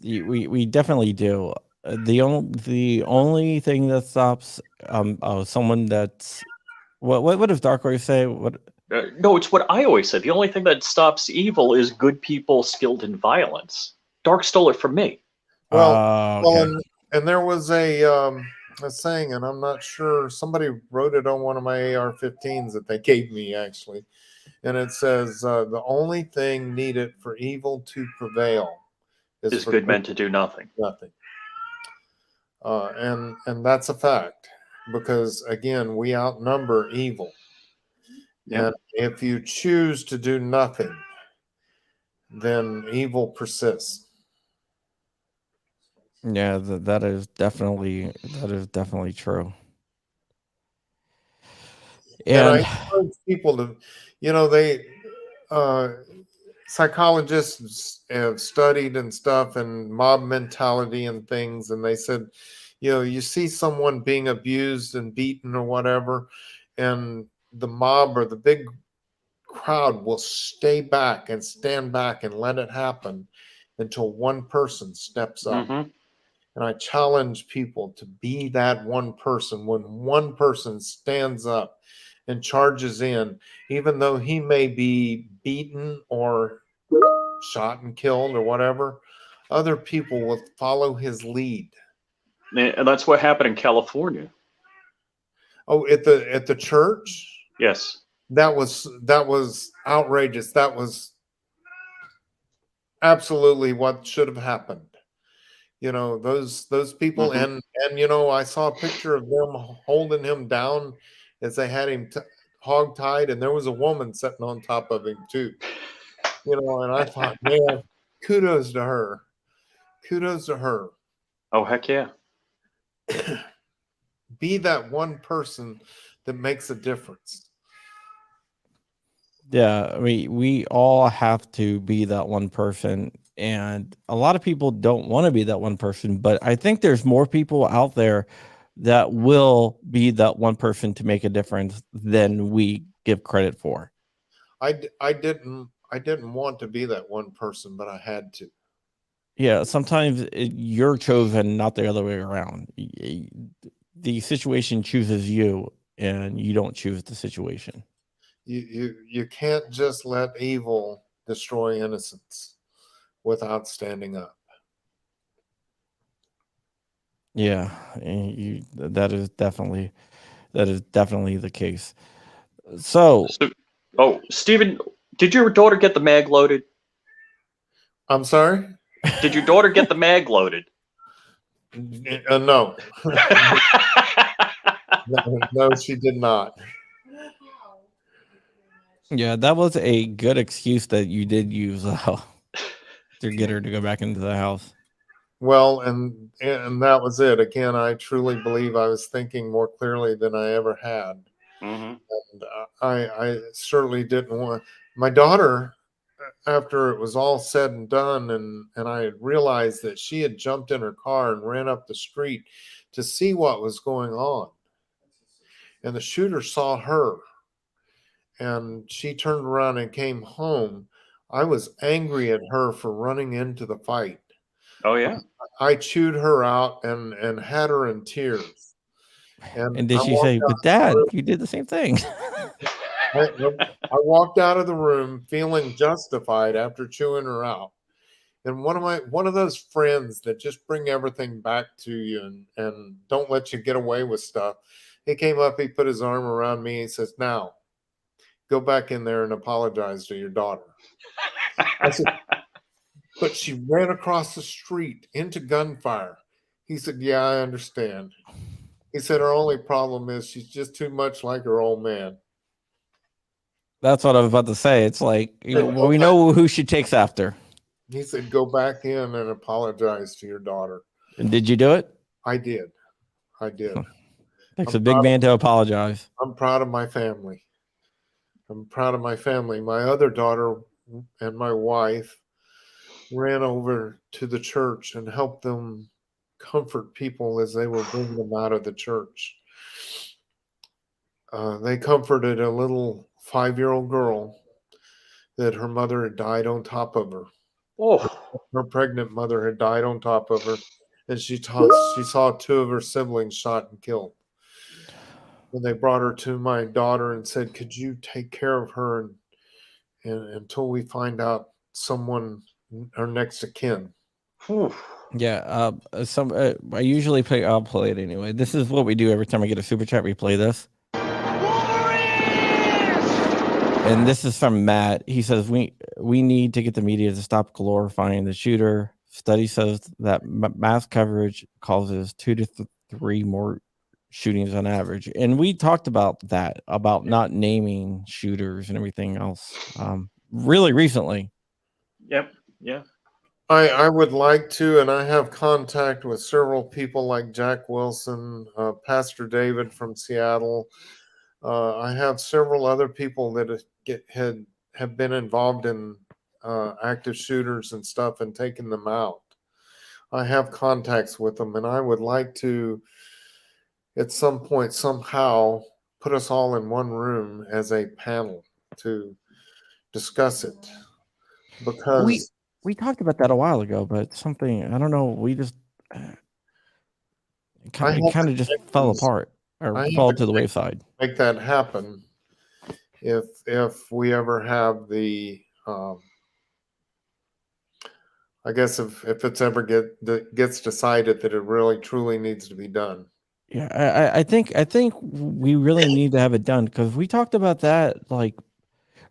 we definitely do. The only thing that stops someone that's what does Dark Horse say? No, it's what I always said. The only thing that stops evil is good people skilled in violence. Dark stole it from me. Well, okay. And there was a saying, and I'm not sure, somebody wrote it on one of my AR-15s that they gave me, actually. And it says, the only thing needed for evil to prevail is for good men to do nothing. Nothing. And that's a fact, because, again, we outnumber evil. Yep. And if you choose to do nothing, then evil persists. Yeah, that is definitely true. And I encourage people to, they psychologists have studied and stuff and mob mentality and things, and they said, you see someone being abused and beaten or whatever, and the mob or the big crowd will stay back and stand back and let it happen until one person steps up. Mm-hmm. And I challenge people to be that one person. When one person stands up and charges in, even though he may be beaten or shot and killed or whatever, other people will follow his lead. And that's what happened in California. Oh, at the church? Yes. That was outrageous. That was absolutely what should have happened. Those people, mm-hmm. and I saw a picture of them holding him down as they had him hog-tied, and there was a woman sitting on top of him too. And I thought, man, kudos to her. Kudos to her. Oh, heck yeah. Be that one person that makes a difference. Yeah, I mean, we all have to be that one person. And a lot of people don't want to be that one person, but I think there's more people out there that will be that one person to make a difference than we give credit for. I didn't want to be that one person, but I had to. Yeah, sometimes you're chosen, not the other way around. The situation chooses you, and you don't choose the situation. You can't just let evil destroy innocence without standing up. Yeah, that is definitely the case. So Stephen, did your daughter get the mag loaded? I'm sorry? Did your daughter get the mag loaded? No. No, she did not. Yeah, that was a good excuse that you did use to get her to go back into the house. Well, and that was it. Again, I truly believe I was thinking more clearly than I ever had. Mm-hmm. And I certainly didn't want my daughter, after it was all said and done, and I had realized that she had jumped in her car and ran up the street to see what was going on. And the shooter saw her, and she turned around and came home. I was angry at her for running into the fight. Oh yeah. I chewed her out and had her in tears. And And did she say, "But Dad, you did the same thing"? I walked out of the room feeling justified after chewing her out. And one of those friends that just bring everything back to you and don't let you get away with stuff. He came up, he put his arm around me, he says, "Now, go back in there and apologize to your daughter." I said, "But she ran across the street into gunfire." He said, "Yeah, I understand." He said, "Her only problem is she's just too much like her old man." That's what I was about to say. It's like, well, we know who she takes after. He said, "Go back in and apologize to your daughter." And did you do it? I did. I did. Takes a big man to apologize. I'm proud of my family. I'm proud of my family. My other daughter and my wife ran over to the church and helped them comfort people as they were bringing them out of the church. They comforted a little 5-year-old girl that her mother had died on top of her. Oh, Her pregnant mother had died on top of her, and she saw 2 of her siblings shot and killed. And they brought her to my daughter and said, "Could you take care of her and until we find out someone, her next of kin?" whew. Yeah. I usually play. I'll play it anyway. This is what we do every time I get a super chat. We play this. And this is from Matt. He says we need to get the media to stop glorifying the shooter. Study says that mass coverage causes 2 to 3 more shootings on average. And we talked about that, about not naming shooters and everything else really recently. Yep. Yeah. I would like to, and I have contact with several people like Jack Wilson, Pastor David from Seattle. I have several other people that have been involved in active shooters and stuff and taken them out. I have contacts with them, and I would like to, at some point, somehow, put us all in one room as a panel to discuss it. Because we talked about that a while ago, but something, I don't know, we just it kind of just fell apart or fell to the wayside. Make that happen if we ever have the I guess if it's ever gets decided that it really truly needs to be done. Yeah, I think we really need to have it done, because we talked about that like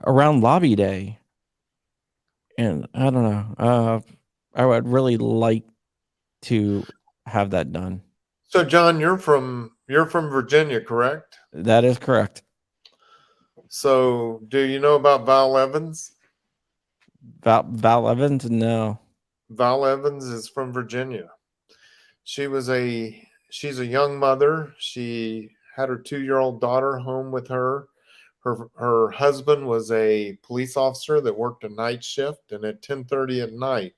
around lobby day, and I don't know. I would really like to have that done. So, John, you're from Virginia, correct? That is correct. So, do you know about Val Evans? Val Evans? No. Val Evans is from Virginia. She's a young mother. She had her 2-year-old daughter home with her. Her husband was a police officer that worked a night shift, and at 10:30 at night,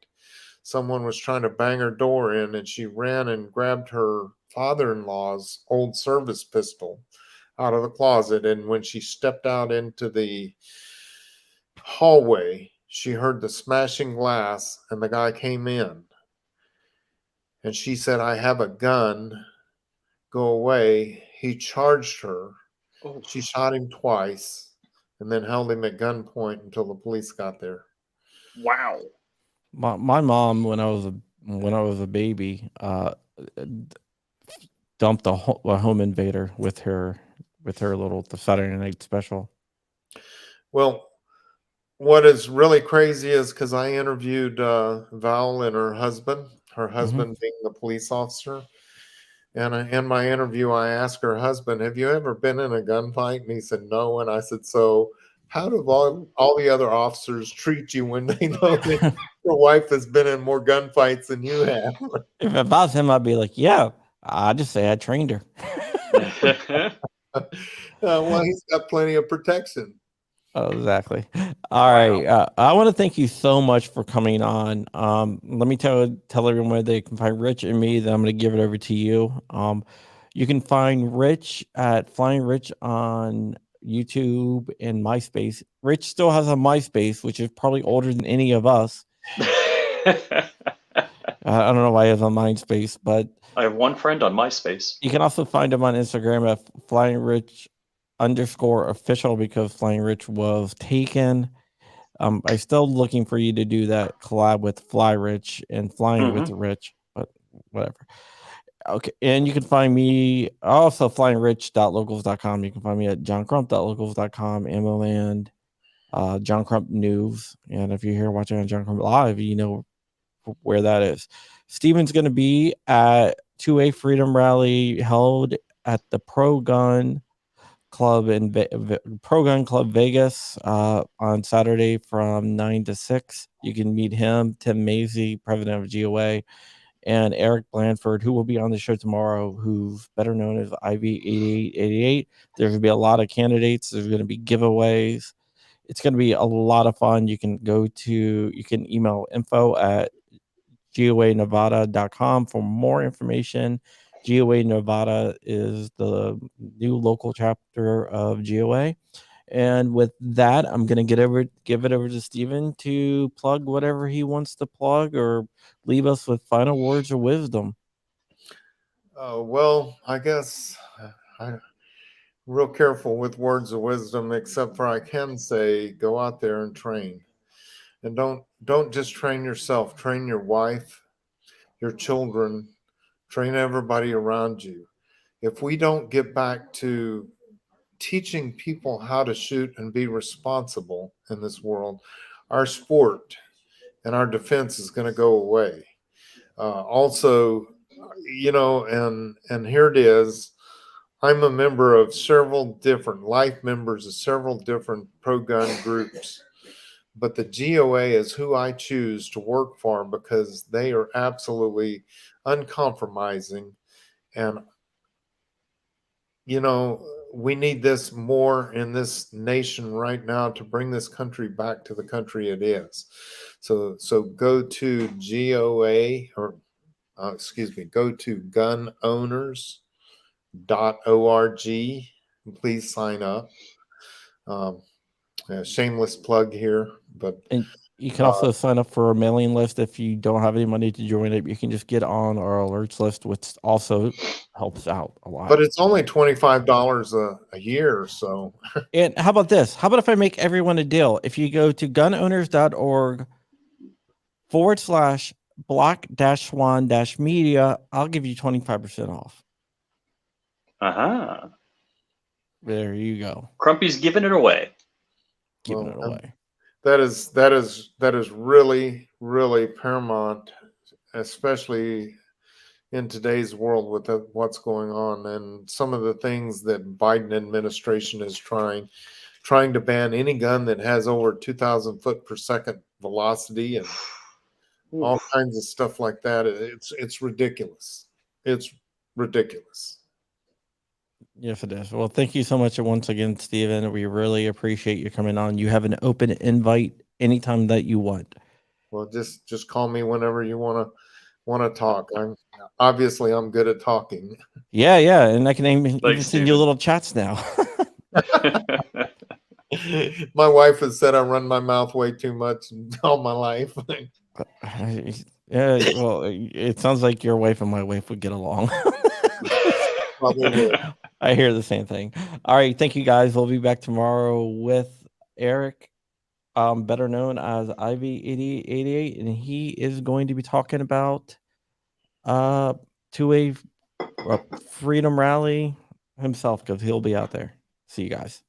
someone was trying to bang her door in, and she ran and grabbed her father-in-law's old service pistol out of the closet. And when she stepped out into the hallway, she heard the smashing glass, and the guy came in. And she said, "I have a gun. Go away." He charged her. Oh. She shot him twice and then held him at gunpoint until the police got there. Wow. My mom, when I was a baby, dumped a home invader with her little the Saturday Night Special. Well, what is really crazy is because I interviewed Val and her husband, her husband being the police officer. And in my interview, I asked her husband, "Have you ever been in a gunfight?" And he said, "No." And I said, "So how do all the other officers treat you when they know that your wife has been in more gunfights than you have?" If I was him, I'd be like, yeah, I just say I trained her. Well, he's got plenty of protection. Oh, exactly. All right. I want to thank you so much for coming on. Let me tell everyone where they can find Rich and me. Then I'm going to give it over to you. You can find Rich at Flying Rich on YouTube and MySpace. Rich still has a MySpace, which is probably older than any of us. I don't know why he has a MySpace, but I have one friend on MySpace. you can also find him on Instagram at Flying Rich _official because Flying Rich was taken. I'm still looking for you to do that collab with Fly Rich and Flying with Rich, but whatever. Okay, and you can find me also flyingrich.locals.com. You can find me at johncrump.locals.com, Ammoland, John Crump News. And if you're here watching on John Crump Live, you know where that is. Steven's going to be at 2A Freedom Rally held at the Pro Gun Club Vegas on Saturday from 9 to 6. You can meet him, Tim Mazie, president of GOA, and Eric Blandford, who will be on the show tomorrow, who's better known as IV8888. There's going to be a lot of candidates. There's going to be giveaways. It's going to be a lot of fun. You can email info@goanevada.com for more information. GOA Nevada is the new local chapter of GOA. And with that, I'm going to give it over to Steven to plug whatever he wants to plug or leave us with final words of wisdom. Well, I guess I'm real careful with words of wisdom, except for I can say, go out there and train. And don't just train yourself, train your wife, your children, train everybody around you. If we don't get back to teaching people how to shoot and be responsible in this world, our sport and our defense is going to go away. Also, and here it is. I'm a member of several different members of several different pro-gun groups, but the GOA is who I choose to work for because they are absolutely uncompromising. And we need this more in this nation right now to bring this country back to the country it is. So go to GOA go to gunowners.org and please sign up. Shameless plug here, but and you can also sign up for a mailing list if you don't have any money to join it. You can just get on our alerts list, which also helps out a lot. But it's only $25 a year. So, and how about this? How about if I make everyone a deal? If you go to gunowners.org/black-swan-media, I'll give you 25% off. There you go. Crumpy's giving it away. Giving it away. That is really, really paramount, especially in today's world with what's going on and some of the things that Biden administration is trying to ban any gun that has over 2,000 foot per second velocity and all kinds of stuff like that. It's ridiculous. It's ridiculous. Yes, it is. Well, thank you so much once again, Steven. We really appreciate you coming on. You have an open invite anytime that you want. Well, just call me whenever you want to talk. I'm good at talking. Yeah, and I can even send you little chats now. My wife has said I run my mouth way too much all my life. Yeah, well, it sounds like your wife and my wife would get along. Probably would. I hear the same thing. All right, thank you guys. We'll be back tomorrow with Eric, better known as IV8888, and he is going to be talking about 2A Freedom Rally himself because he'll be out there. See you guys.